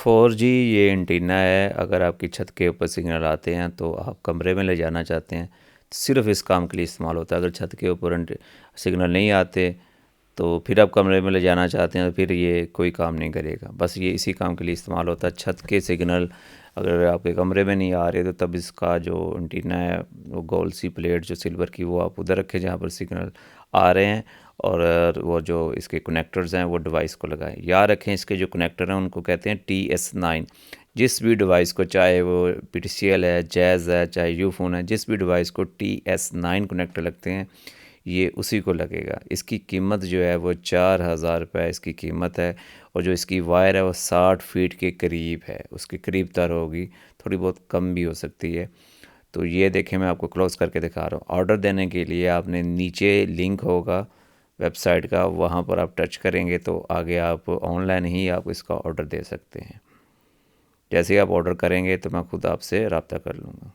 4G ये antenna है। अगर आपकी छत के ऊपर सिग्नल आते हैं तो आप कमरे में ले जाना चाहते हैं, सिर्फ इस काम के लिए इस्तेमाल होता है। अगर छत के ऊपर सिग्नल नहीं आते तो फिर आप कमरे में ले जाना चाहते हैं तो फिर ये कोई काम नहीं करेगा। बस ये इसी काम के लिए इस्तेमाल होता है। छत के सिग्नल अगर आपके कमरे में नहीं आ रहे तो तब इसका जो एंटीना है वो गोल सी प्लेट जो सिल्वर की वो आप उधर रखें जहाँ पर सिग्नल आ रहे हैं, और वो जो इसके कनेक्टर्स हैं वो डिवाइस को लगाएं। याद रखें इसके जो कनेक्टर हैं उनको कहते हैं TS9। जिस भी डिवाइस को, चाहे वो PTCL है, जैज़ है, चाहे यूफोन है, जिस भी डिवाइस को TS9 कनेक्टर लगते हैं ये उसी को लगेगा। इसकी कीमत जो है वो 4000 रुपये इसकी कीमत है, और जो इसकी वायर है वो 60 फीट के करीब है, उसके करीब तार होगी, थोड़ी बहुत कम भी हो सकती है। तो ये देखें मैं आपको क्लोज़ करके दिखा रहा हूँ। ऑर्डर देने के लिए आपने नीचे लिंक होगा वेबसाइट का, वहाँ पर आप टच करेंगे तो आगे आप ऑनलाइन ही आप इसका ऑर्डर दे सकते हैं। जैसे ही आप ऑर्डर करेंगे तो मैं खुद आपसे रब्ता कर लूँगा।